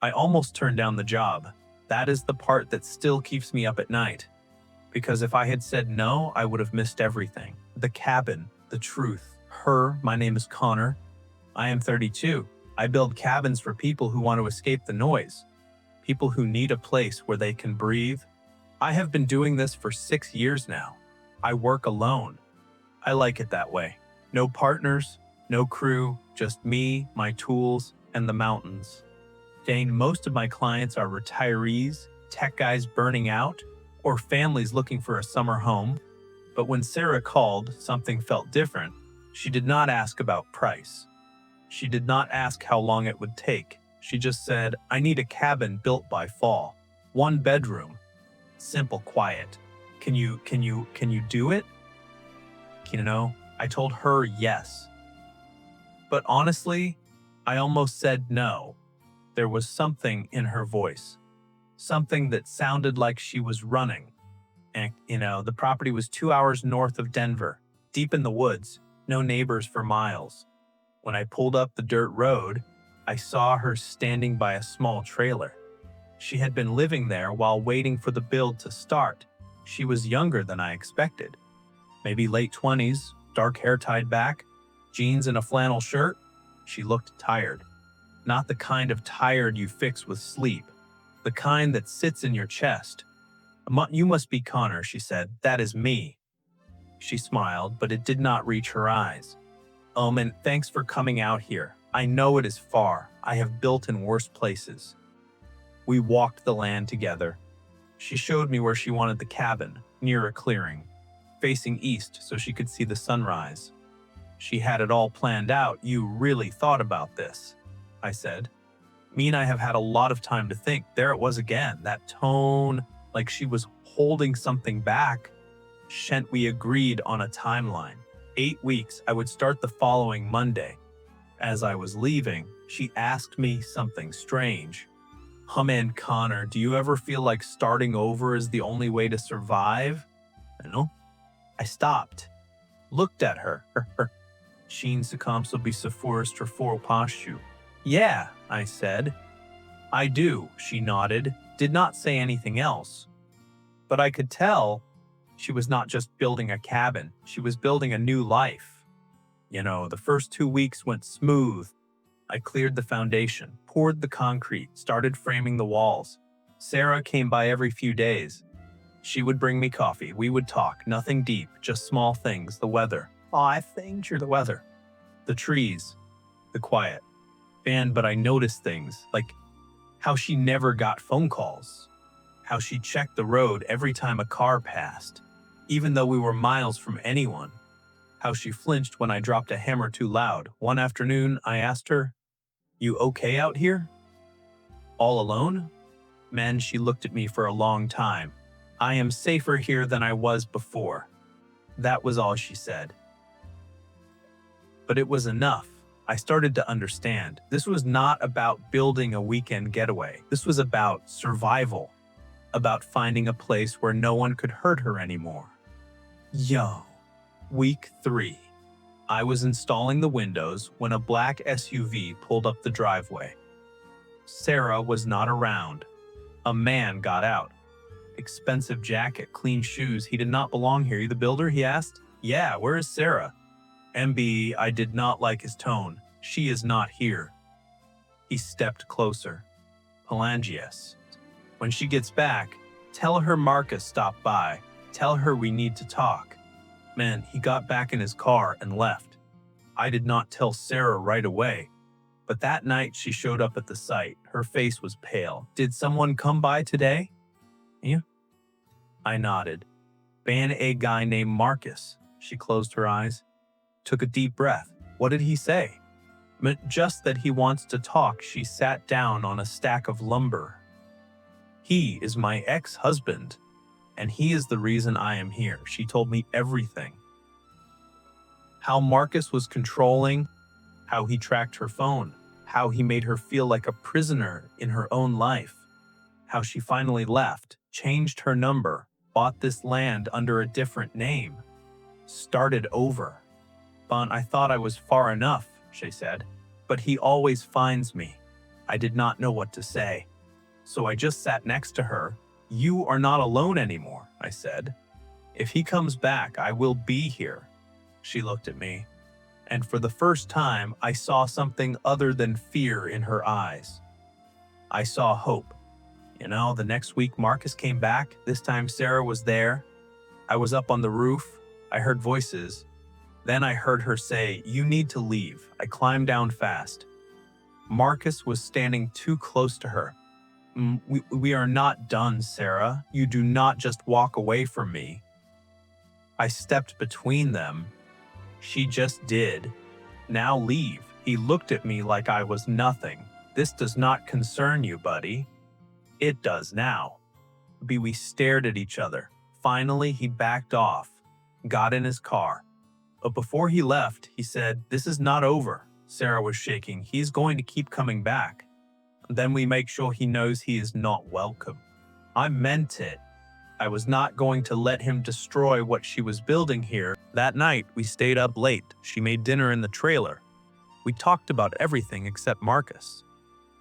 I almost turned down the job. That is the part that still keeps me up at night. Because if I had said no, I would have missed everything. The cabin, the truth, her, my name is Connor. I am 32. I build cabins for people who want to escape the noise. People who need a place where they can breathe. I have been doing this for 6 years now. I work alone. I like it that way. No partners, no crew, just me, my tools, and the mountains. Dane, most of my clients are retirees, tech guys burning out, or families looking for a summer home. But when Sarah called, something felt different. She did not ask about price. She did not ask how long it would take. She just said, I need a cabin built by fall. 1 bedroom. Simple, quiet. Can you do it? I told her yes. But honestly, I almost said no. There was something in her voice. Something that sounded like she was running. And, the property was 2 hours north of Denver, deep in the woods, no neighbors for miles. When I pulled up the dirt road, I saw her standing by a small trailer. She had been living there while waiting for the build to start. She was younger than I expected. Maybe late 20s, dark hair tied back, jeans and a flannel shirt. She looked tired. Not the kind of tired you fix with sleep. The kind that sits in your chest. You must be Connor, she said. That is me. She smiled, but it did not reach her eyes. And thanks for coming out here. I know it is far. I have built in worse places. We walked the land together. She showed me where she wanted the cabin, near a clearing, facing east so she could see the sunrise. She had it all planned out. You really thought about this, I said. Me and I have had a lot of time to think. There it was again, that tone, like she was holding something back. We agreed on a timeline. 8 weeks, I would start the following Monday. As I was leaving, she asked me something strange. Man, Connor, do you ever feel like starting over is the only way to survive? I stopped, looked at her. Sheen succumbs be forest or for pashu. Yeah, I said. I do, she nodded, did not say anything else. But I could tell she was not just building a cabin, she was building a new life. The first 2 weeks went smooth. I cleared the foundation, poured the concrete, started framing the walls. Sarah came by every few days. She would bring me coffee, we would talk, nothing deep, just small things, the weather. I think you're the weather. The trees, the quiet. But I noticed things, like how she never got phone calls, how she checked the road every time a car passed, even though we were miles from anyone, how she flinched when I dropped a hammer too loud. One afternoon, I asked her, you okay out here? All alone? Man, she looked at me for a long time. I am safer here than I was before. That was all she said. But it was enough. I started to understand. This was not about building a weekend getaway. This was about survival, about finding a place where no one could hurt her anymore. Week 3. I was installing the windows when a black SUV pulled up the driveway. Sarah was not around. A man got out. Expensive jacket, clean shoes. He did not belong here. You the builder? He asked. Yeah, where is Sarah? MB, I did not like his tone. She is not here. He stepped closer. Pelagius. When she gets back, tell her Marcus stopped by. Tell her we need to talk. Man, he got back in his car and left. I did not tell Sarah right away. But that night she showed up at the site. Her face was pale. Did someone come by today? Yeah. I nodded. A guy named Marcus. She closed her eyes. Took a deep breath. What did he say? Just that he wants to talk. She sat down on a stack of lumber. He is my ex-husband, and he is the reason I am here. She told me everything. How Marcus was controlling, how he tracked her phone, how he made her feel like a prisoner in her own life, how she finally left, changed her number, bought this land under a different name, started over. I thought I was far enough, she said, but he always finds me. I did not know what to say, so I just sat next to her. "You are not alone anymore," I said. "If he comes back, I will be here." She looked at me, and for the first time, I saw something other than fear in her eyes. I saw hope. The next week Marcus came back. This time Sarah was there. I was up on the roof. I heard voices. Then I heard her say, "You need to leave." I climbed down fast. Marcus was standing too close to her. We are not done, Sarah. You do not just walk away from me." I stepped between them. She just did. "Now leave." He looked at me like I was nothing. "This does not concern you, buddy." "It does now." We stared at each other. Finally, he backed off, got in his car. But before he left, he said, "This is not over." Sarah was shaking. "He's going to keep coming back. Then we make sure he knows he is not welcome." I meant it. I was not going to let him destroy what she was building here. That night, we stayed up late. She made dinner in the trailer. We talked about everything except Marcus.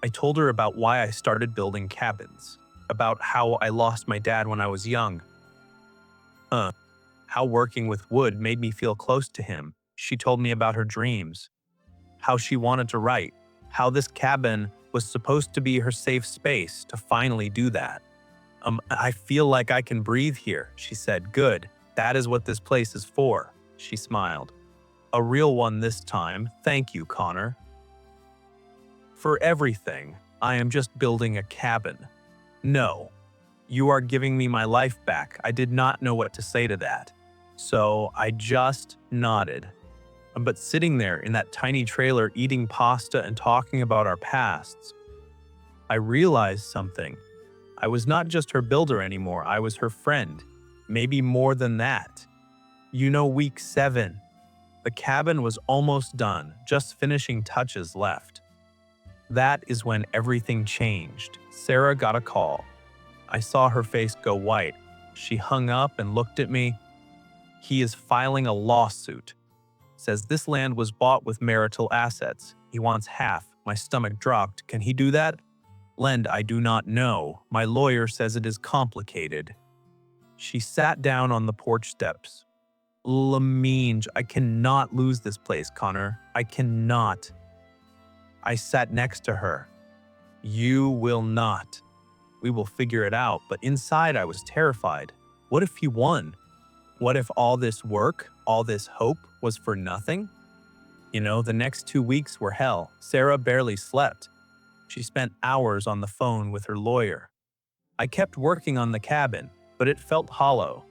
I told her about why I started building cabins, about how I lost my dad when I was young, how working with wood made me feel close to him. She told me about her dreams, how she wanted to write, how this cabin was supposed to be her safe space to finally do that. "I feel like I can breathe here," she said. "Good. That is what this place is for." She smiled. "A real one this time. Thank you, Connor." "For everything. I am just building a cabin." "No. You are giving me my life back." I did not know what to say to that, so I just nodded. But sitting there in that tiny trailer eating pasta and talking about our pasts, I realized something. I was not just her builder anymore, I was her friend. Maybe more than that. Week 7. The cabin was almost done, just finishing touches left. That is when everything changed. Sarah got a call. I saw her face go white. She hung up and looked at me. "He is filing a lawsuit. Says this land was bought with marital assets. He wants half." My stomach dropped. "Can he do that?" "Lend, I do not know. My lawyer says it is complicated." She sat down on the porch steps. "Laminge, I cannot lose this place, Connor. I cannot." I sat next to her. "You will not. We will figure it out." But inside I was terrified. What if he won? What if all this work, all this hope was for nothing? The next 2 weeks were hell. Sarah barely slept. She spent hours on the phone with her lawyer. I kept working on the cabin, but it felt hollow,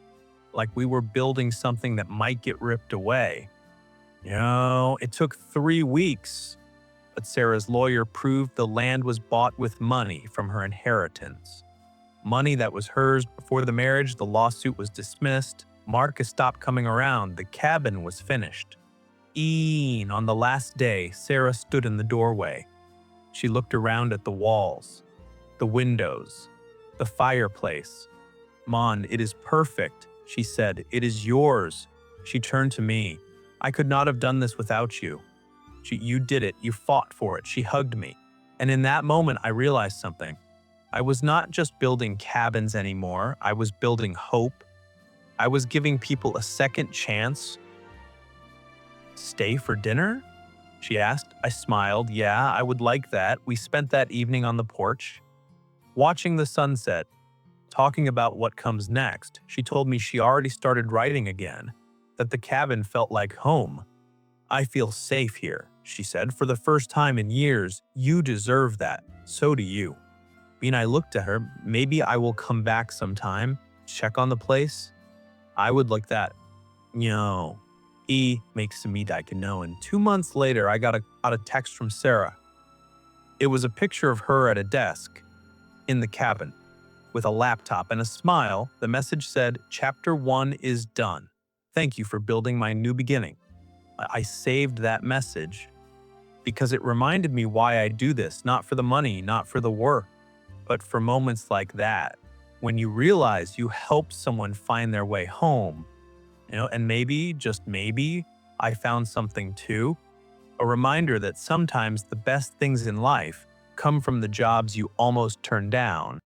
like we were building something that might get ripped away. It took 3 weeks, but Sarah's lawyer proved the land was bought with money from her inheritance. Money that was hers before the marriage. The lawsuit was dismissed. Marcus stopped coming around. The cabin was finished. On the last day, Sarah stood in the doorway. She looked around at the walls, the windows, the fireplace. "Mon, it is perfect," she said. "It is yours." She turned to me. "I could not have done this without you. You did it. You fought for it." She hugged me. And in that moment, I realized something. I was not just building cabins anymore. I was building hope. I was giving people a second chance. "Stay for dinner?" she asked. I smiled. "Yeah, I would like that." We spent that evening on the porch, watching the sunset, talking about what comes next. She told me she already started writing again, that the cabin felt like home. "I feel safe here," she said. "For the first time in years. You deserve that. So do you." I looked at her. "Maybe I will come back sometime, check on the place." I would like that. No. Makes me know. And 2 months later, I got a text from Sarah. It was a picture of her at a desk in the cabin with a laptop and a smile. The message said, "Chapter 1 is done. Thank you for building my new beginning." I saved that message because it reminded me why I do this, not for the money, not for the work, but for moments like that, when you realize you helped someone find their way home, and maybe, just maybe, I found something too. A reminder that sometimes the best things in life come from the jobs you almost turned down,